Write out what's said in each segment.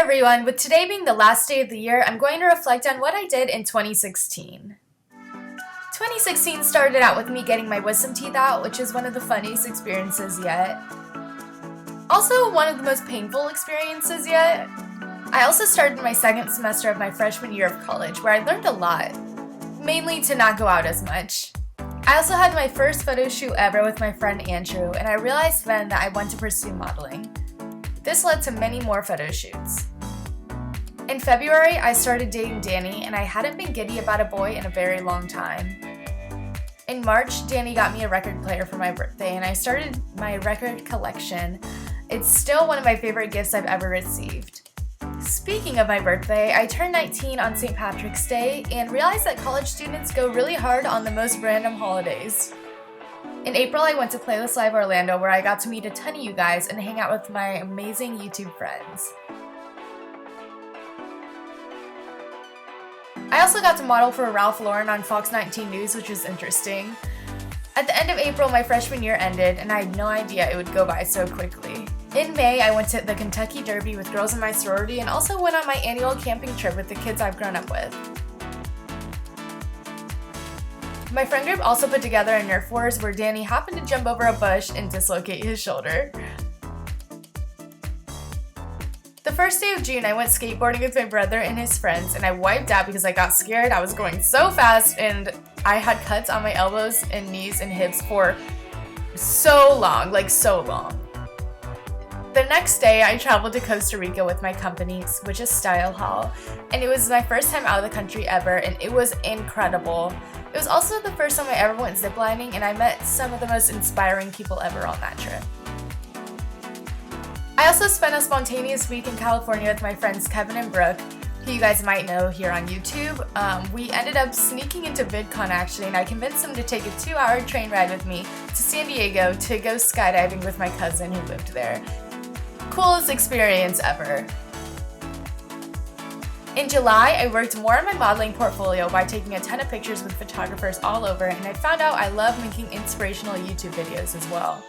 everyone, with today being the last day of the year, I'm going to reflect on what I did in 2016. 2016 started out with me getting my wisdom teeth out, which is one of the funniest experiences yet. Also, one of the most painful experiences yet. I also started my second semester of my freshman year of college, where I learned a lot, mainly to not go out as much. I also had my first photo shoot ever with my friend Andrew, and I realized then that I want to pursue modeling. This led to many more photo shoots. In February, I started dating Danny, and I hadn't been giddy about a boy in a very long time. In March, Danny got me a record player for my birthday, and I started my record collection. It's still one of my favorite gifts I've ever received. Speaking of my birthday, I turned 19 on St. Patrick's Day and realized that college students go really hard on the most random holidays. In April, I went to Playlist Live Orlando, where I got to meet a ton of you guys and hang out with my amazing YouTube friends. I also got to model for Ralph Lauren on Fox 19 News, which was interesting. At the end of April, my freshman year ended, and I had no idea it would go by so quickly. In May, I went to the Kentucky Derby with girls in my sorority and also went on my annual camping trip with the kids I've grown up with. My friend group also put together a Nerf Wars where Danny happened to jump over a bush and dislocate his shoulder. The first day of June, I went skateboarding with my brother and his friends, and I wiped out because I got scared. I was going so fast, and I had cuts on my elbows and knees and hips for so long, like so long. The next day, I traveled to Costa Rica with my company, which is Style Hall, and it was my first time out of the country ever, and it was incredible. It was also the first time I ever went ziplining, and I met some of the most inspiring people ever on that trip. I also spent a spontaneous week in California with my friends Kevin and Brooke, who you guys might know here on YouTube. We ended up sneaking into VidCon actually, and I convinced them to take a 2-hour train ride with me to San Diego to go skydiving with my cousin who lived there. Coolest experience ever. In July, I worked more on my modeling portfolio by taking a ton of pictures with photographers all over, and I found out I love making inspirational YouTube videos as well.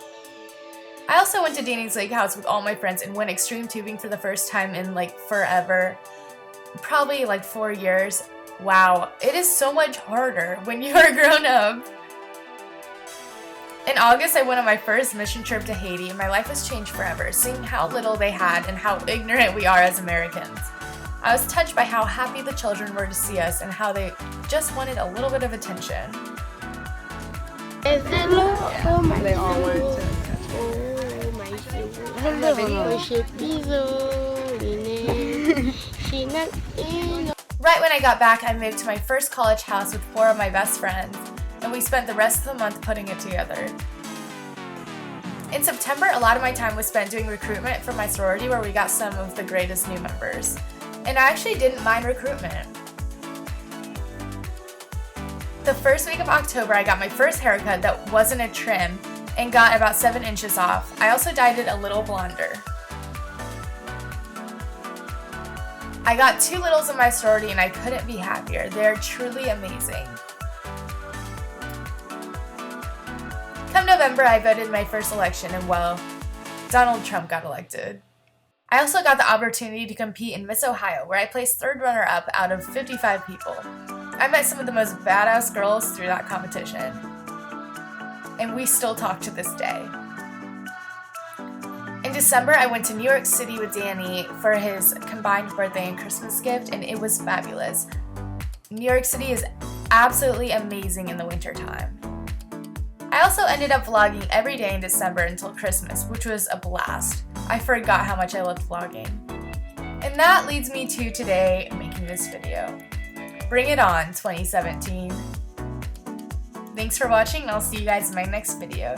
I also went to Danny's lake house with all my friends and went extreme tubing for the first time in like forever. Probably like 4 years. Wow, it is so much harder when you are grown up. In August, I went on my first mission trip to Haiti, and my life has changed forever, seeing how little they had and how ignorant we are as Americans. I was touched by how happy the children were to see us and how they just wanted a little bit of attention. Is it Yeah, they all wanted to touch it. Right when I got back, I moved to my first college house with 4 of my best friends, and we spent the rest of the month putting it together. In September, a lot of my time was spent doing recruitment for my sorority, where we got some of the greatest new members. And I actually didn't mind recruitment. The first week of October, I got my first haircut that wasn't a trim and got about 7 inches off. I also dyed it a little blonder. I got 2 littles in my sorority, and I couldn't be happier. They're truly amazing. Come November, I voted my first election, and well, Donald Trump got elected. I also got the opportunity to compete in Miss Ohio, where I placed 3rd runner-up out of 55 people. I met some of the most badass girls through that competition, and we still talk to this day. In December, I went to New York City with Danny for his combined birthday and Christmas gift, and it was fabulous. New York City is absolutely amazing in the wintertime. I also ended up vlogging every day in December until Christmas, which was a blast. I forgot how much I loved vlogging. And that leads me to today making this video. Bring it on, 2017. Thanks for watching, and I'll see you guys in my next video.